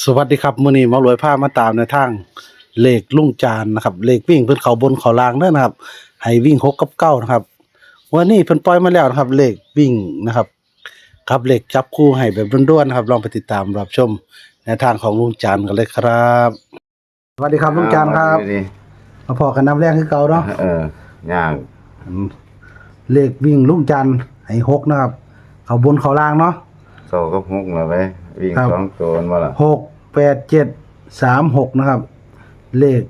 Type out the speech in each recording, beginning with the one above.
สวัสดีครับมื้อนี้หมารวยพามาตามในทางเลขลุงจานนะครับเลขวิ่งเพิ่นเข้าบนเข้าล่างเด้อนะครับให้วิ่ง6กับ9นะครับวันนี้เพิ่นปล่อยมาแล้วนะครับเลขวิ่งนะครับกับเลขจับคู่ให้แบบด่วนๆนะครับลองไปติดตามรับชมในทางของลุงจานกันเลยครับสวัสดีครับลุงจานครับมาพอกันน้ำแรกคือเก่าเนาะย่างเลขวิ่งลุงจานให้6นะครับเข้าบนเข้าล่างเนาะเข้ากับ6แล้วไปวิ่ง2ตัวมาล่ะ6 8 7 3 6นะครับเลข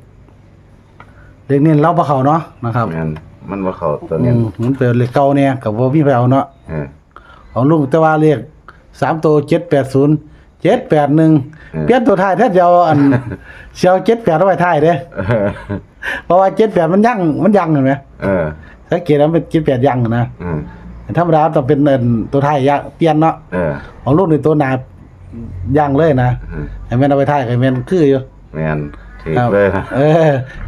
นี้เราบ่เข้าเนาะนะครับมันบ่เข้าตัวนี้มันเป็นเลขเก่าเนี่ยก็บ่มีไปเอาเนาะของลุงแต่ว่าเลข3ตัว780 781เปลี่ยนตัวท้ายแท้จะเอาอันเสียว78เอาไว้ท้ายเด้เพราะว่า78มันยังเห็นมั้ยสังเกตว่ามันเป็น78ยังนะธรรมดาต้องเป็นตัวท้ายยะเปลี่ยนเนาะของลุงนี่ตัวหน้ายังเลยนะให้แม่นเอาไว้ท้ายให้แม่นคืออยู่แม่นถูกเลย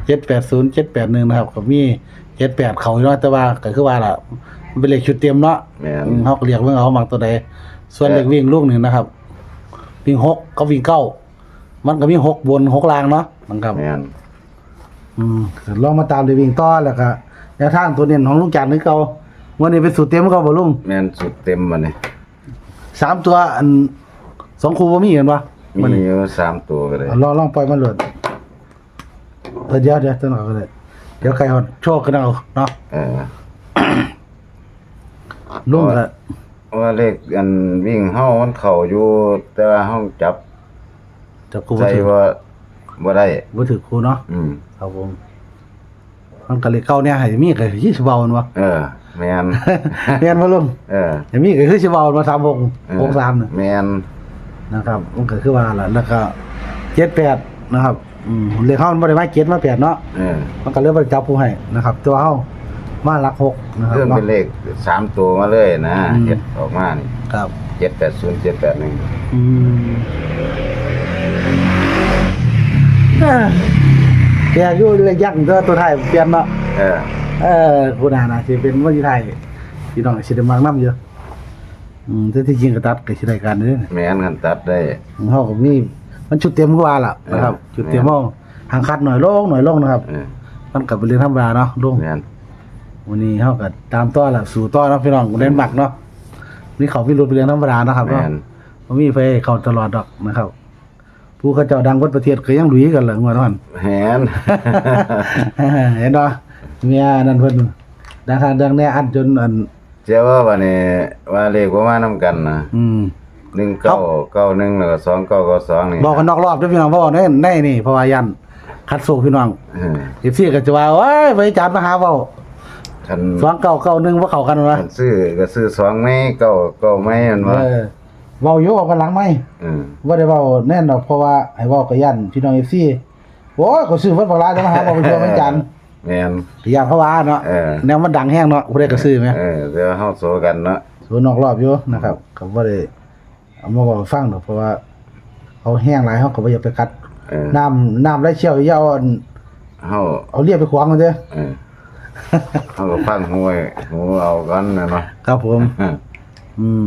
780 781นะครับก็มี78เข้าอยู่เนาะแต่ว่าก็คือว่าล่ะมันเป็นเลขชุดเต็มเนาะเฮาก็เรียกว่าเอามักตัวใดส่วนเลขวิ่งลูกนึงนะครับวิ่ง6ก็วิ่ง9มันก็มี6บน6ล่างเนาะนะครับแม่นลองมาตามเลขวิ่งต่อแล้วก็แนวทางตัวเน้นของลุงจันทร์คือเก่าวันนี้เป็นสูตรเต็มก็บ่ลุงแม่นสูตรเต็มบัดนี้3ตัวอัน2คู่บ่มีเห็นบ่มีอยู่3ตัวก็ได้ลองปล่อยมันโหลดเดี๋ยวตัวหน่อยก็ได้เดี๋ยวใครฮอดโชคกันเอาเนาะลุงก็ว่าเลขอันวิ่งเฮามันเข้าอยู่แต่ว่าเฮาจับคู่ใจว่าบ่ได้บ่ถือคู่เนาะครับผมมันก็เลขเก่าเนี่ยให้มีก็สิเว้ามันบ่แม่นแม่นบ่ลุงให้มีก็คือสิเว้ามา36 63น่ะแม่นนะครับมันก็คือว่าล่ะแล้วก็78นะครับเลขเฮามันบ่ได้มา7มา8เนาะมันก็เลยบ่จับผู้ให้นะครับแต่ว่าเฮามาหลัก6นะครับเรื่องเป็นเลข3ตัวมาเลยนะเฮ็ดออกมานี่ครับ780 781แกอยู่เลขยักษ์ตัวท้ายเปลี่ยนเนาะผู้น่ะสิเป็นวันที่ท้ายพี่น้องสิได้มานำอยู่แต่ที่จริงก็ตัดก็สิได้การเด้อแม่นกันตัดได้เฮาก็มีมันชุดเต็มกว่าล่ะนะครับชุดเต็มเฮาห่างคัดหน่อยลงนะครับมันก็เป็นเรื่องธรรมดาเนาะลุงวันนี้เฮาก็ตามต่อล่ะสู่ต่อเนาะพี่น้องเล่นมักเนาะนี่เขาพี่รุดเป็นเรื่องธรรมดานะครับเนาะบ่มีไฟเข้าตลอดดอกนะครับผู้เขาเจ้าดังคนประเทศก็ยังลุยกันล่ะงวดนั้นเห็นเนาะเมียนั่นเพิ่นดังแน่อันจนอันเจ้าว่าวันนี้ว่าเลขบ่มานำกันนะ1991แล้วก็2992นี่บอกกันนอกรอบเด้อพี่น้องบ่ในนี่เพราะว่ายันคัดโซพี่น้องFCก็จะว่าโอ้ยไปจัดมาหาเว้าคัน2991บ่เข้ากันวะซื้อก็ซื้อ2ไม้9ไม้มันว่าเว้าอยู่กันหลังไม้บ่ได้เว้าแน่นดอกเพราะว่าให้เว้าก็ยันพี่น้อง FC โอ้ยก็ซื้อเพิ่นบ่หลายแล้วมาหาบ่ไปเที่ยววันจันทร์แม่นย่านเขาว่าเนาะแนวมันดังแฮงเนาะผู้ใดก็ซื้อแม่เดี๋ยวเฮาโซกันเนาะโซนอกรอบอยู่นะครับก็บ่ได้เอามาเว้าฟังดอกเพราะว่าเขาแห้งหลายเฮาก็บ่อยากไปกัดน้ำไหลเชี่ยวยาวเฮาเอาเรียบไปขวางมันเด้อเฮาก็ฟังหูเอากันเนาะครับผม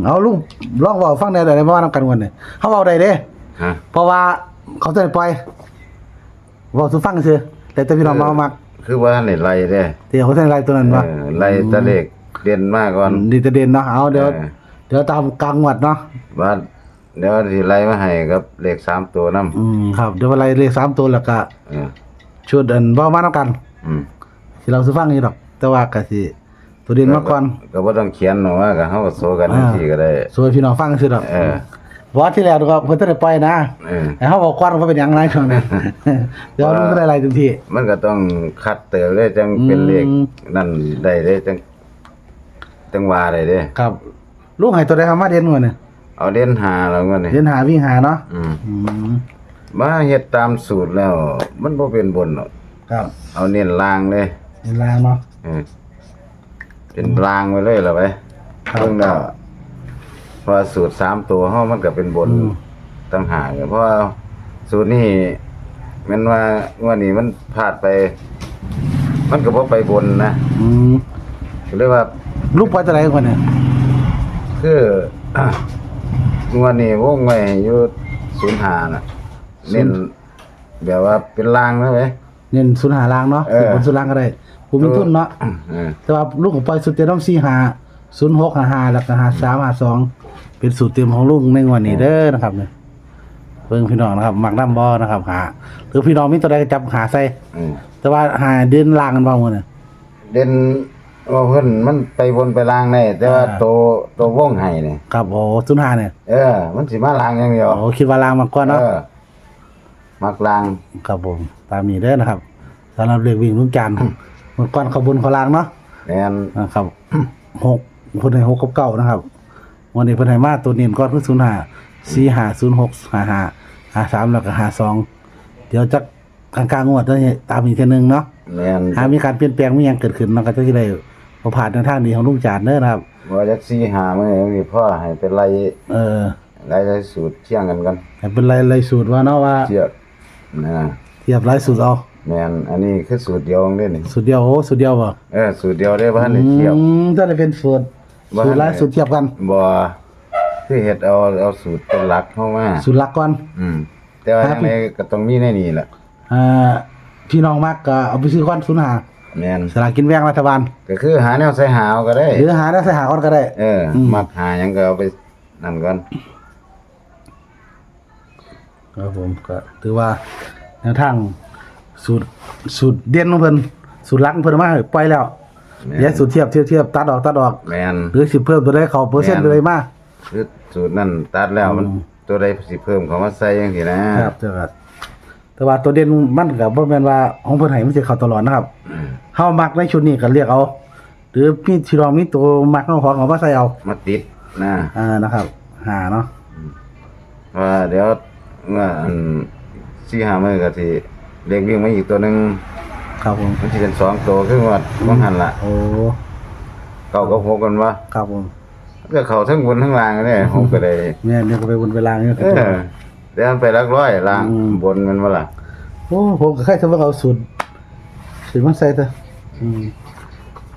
เอาลุงลองเว้าฟังได้ได้บ่ว่านำกันก่อนนี่เฮาเว้าได้เด้เพราะว่าเขาจะปล่อยเว้าสู่ฟังซื่อแต่พี่น้องมามักคือว่านี่ไล่เด้เดี๋ยวเขาจะไล่ตัวนั้นว่าไล่ตะเลขเด่นมาก่อนดีตะเด่นเนาะเอาเดี๋ยวตามกลางงวดเนาะว่าเดี๋ยวสิไล่มาให้กับเลข3ตัวนำครับเดี๋ยวไล่เลข3ตัวแล้วก็ชุดอันบ่มานำกันสิเราสิฟังอีกดอกแต่ว่าก็สิตัวเด่นมาก่อนก็บ่ต้องเขียนหรอกว่าก็เฮาก็โซกันจังซี่ก็ได้โซให้พี่น้องฟังซื่อดอกว่าที่แล้วก็เพิ่นได้ปล่อยนะให้เฮาบอกก่อนว่าเป็นหยังไงช่วงนี้เดี๋ยวลุงได้ไล่เต็มที่มันก็ต้องคัดเติมเลยจังเป็นเลขนั่นได้เด้จังว่าได้เด้ครับลุงให้ตัวใดเข้ามาเด่นก่อนนี่เอาเด่น5แล้วก่อนนี่เด่น5วิ่ง5เนาะมาเฮ็ดตามสูตรแล้วมันบ่เป็นบนหรอกครับเอาเน้นล่างเลยเน้นล่างเนาะเป็นล่างไว้เลยล่ะไปเพิ่งแล้วเพราะสูตร3ตัวเฮามันก็เป็นบนต่างหากเพราะว่าสูตรนี้มันว่างวดนี้มันพลาดไปมันก็บ่ไปบนนะก็เลยว่าลูกไปตัวไหนก่อนเนี่ยคืองวดนี้วงไว้อยู่ 05น่ะ เน้นแบบว่าเป็นลางนะเว้ย เน้นศูนย์หาลางเนาะ เออ บนศูนย์ลางก็ได้ผู้มีทุนเนาะ แต่ว่าลูกของปล่อยสุดเต็มต้อง45 0655แล้วก็5352เป็นสูตรเต็มของลุงในงวดนี้เด้อนะครับเนี่ยเบิ่งพี่น้องนะครับมักนำบ่นะครับหาหรือพี่น้องมีตัวใดก็จับหาใส่ แต่ว่าหาเดินล่างกันบ่มื้อนี้ เด่นว่าเพิ่นมันไปบนไปลางได้แต่ว่าตัววงไห้นี่ ครับโอ้05เนี่ย มันสิมาลางอย่างเดียว โอ้คิดว่าล่างมากกว่าเนาะ มักลาง ครับผมตามนี้เด้อนะครับสำหรับเลขวิ่งลุงจันทร์เมื่อก่อนเขาบนเขาล่างเนาะ แม่น นะครับ6เพิ่นให้6กับ9นะครับวันนี้เพิ่นให้มาตัวเน้นก่อนคือ05 4506 55 53แล้วก็52เดี๋ยวจักกลางๆงวดจะตามอีกเทื่อนึงเนาะ แม่น หากมีการเปลี่ยนแปลงมีหยังเกิดขึ้นมันก็จะได้บ่ผ่านในทางนี้ของลุงจันทร์เด้อนะครับ ว่าจัก4-5มื้อนี่พ่อให้เป็นไล่ ไล่สูตรเที่ยงกันกัน ให้เป็นรายสูตรว่าเนาะว่า เทียบนะ เทียบรายสูตรเอา แม่นอันนี้คือสูตรเดียวของเด้นี่ สูตรเดียวโอ้สูตรเดียวบ่ สูตรเดียวได้บ่ทันได้เทียบ ถ้าได้เป็นสูตรรายสูตรเทียบกัน บ่คือเฮ็ดเอาสูตรเป็นหลักเข้ามา สูตรหลักก่อน แต่ว่าจังไดก็ต้องมีในนี้แหละ พี่น้องมักก็เอาไปซื้อก่อน05 แม่น สลากกินแบ่งรัฐบาล ก็คือหาแนวใส่หาเอาก็ได้ หรือหาได้ใส่หาก่อนก็ได้ มักหาหยังก็เอาไปนั่นก่อน ครับผมก็ถือว่าแนวทางสูตรเด่นของเพิ่นสูตรหลักของเพิ่นมาให้ปล่อยแล้วเดี๋ยวสูตรเทียบตัดออก แม่น หรือสิเพิ่มตัวใดเข้าเปอร์เซ็นต์ตัวใดมา คือสูตรนั้นตัดแล้วมันตัวใดสิเพิ่มเข้ามาใส่จังซี่นะครับ แต่ว่าตัวเด่นมันก็บ่แม่นว่าของเพิ่นให้มันสิเข้าตลอดนะครับเฮามักในชุดนี้ก็เรียกเอา หรือพี่ที่รองมีตัวมักของเอามาใส่เอา มาติดนะ นะครับหาเนาะ ว่าเดี๋ยวว่าอัน4-5มื้อก็สิเรียกวิ่งมาอีกตัวหนึง ครับผม มันสิเป็น2ตัวคือว่าบ่หันล่ะ โอ้ เก้ากับหกกันว่า ครับผม ก็เข้าทั้งบนทั้งล่างเลยผมก็ได้ แม่เนี่ยก็ไปบนเวลาเนี่ยก็ตัว เดี๋ยวมันไปหลักร้อยล่างบนมันบ่ล่ะ โอ้ผมก็แค่ทำว่าเอาสูตรมาใส่เถอะ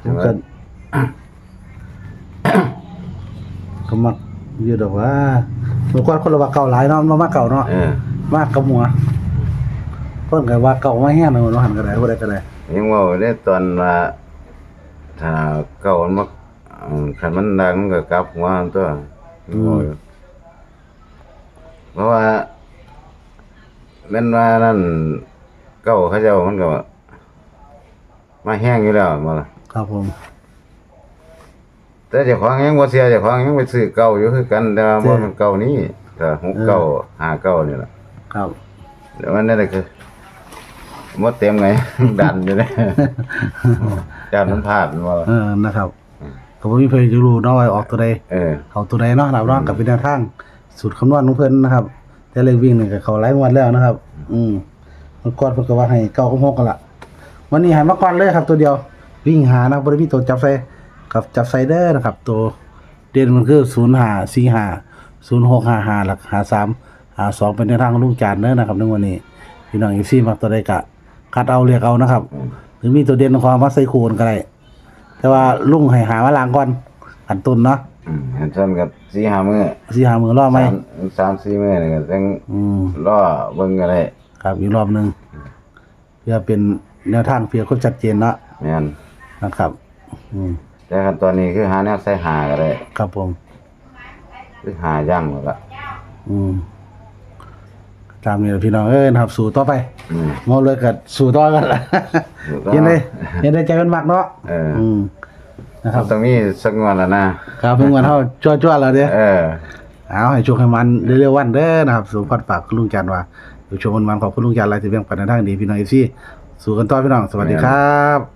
ผมก็ ก็มักเยอะดอกว่าเมื่อก่อนคนละว่าเก่าหลายเนาะมาเก่าเนาะมากกับหัวคนก็ว่าเก่ามาแห้งเนาะหันก็ได้บ่ได้ก็ได้ ยังว่าได้ตอนว่าถ้าเก่ามันมาคันมันดังมันก็กลับหัวมันตัวเพราะว่าแม่นว่านั่นเก่าเขาเจ้ามันก็มาแห้งอยู่แล้วบ่ล่ะ ครับผม แต่เจ้าของยังบ่เสียเจ้าของยังไปซื้อเก่าอยู่คือกันแต่ว่าบ่มันเก่านี้ก็6เก่า5เก่านี่ล่ะ ครับ แต่ว่านั่นแหละคือหมดเต็มไง ดันอยู่เลย จานมันพลาดว่า นะครับก็บ่มีเพิ่นจะรู้เนาะว่าออกตัวใด เอาตัวใดเนาะนะครับเนาะกับเป็นแนวทางสูตรคำนวณของเพิ่นนะครับ แต่เลขวิ่งนี่ก็เข้าหลายงวดแล้วนะครับเมื่อก่อนเพิ่นก็ว่าให้9กับ6กันล่ะวันนี้ให้มาก่อนเลยครับตัวเดียววิ่งหานะบ่ได้มีตัวจับใส่กับจับใส่เด้อนะครับ ตัวเด่นมันคือ0545 0655แล้วก็53 52เป็นแนวทางของลุงจานเด้อนะครับในวันนี้พี่น้อง FC มักตัวใดก็คัดเอาเรียกเอานะครับ หรือมีตัวเด่นของความมาใส่คูณก็ได้แต่ว่าลุงให้หามาล้างก่อนอันตุนเนาะ เห็นซ้ำกับ4-5มื้อ 4-5 มื้อรอไหม 3-4มื้อนี่ก็จังรอเบิ่งก็ได้ ครับอีกรอบหนึงเพื่อเป็นแนวทางเพื่อความชัดเจนเนาะ แม่น นะครับแต่ขั้นตอนนี้คือหาแนวใส่หาก็ได้ ครับผม คือหาย่างหมดละ ตามนี้ล่ะพี่น้องนะครับสู่ต่อไปมอเลยก็สู่ต่อกันล่ะ เห็นได้ใจเป็นมักเนาะนะครับ ต้องมีสักงวดแล้วนะครับ เพิ่งวันเฮาจ้วๆแล้วเด้ เอาให้โชคให้มันเร็วๆวันเด้อนะครับสู่พัดปากคุณลุงจันทร์ว่าอยู่โชคมันขอบคุณลุงจันทร์หลายที่แบ่งปันในทางดีพี่น้อง FC สู่กันต่อพี่น้องสวัสดีครับ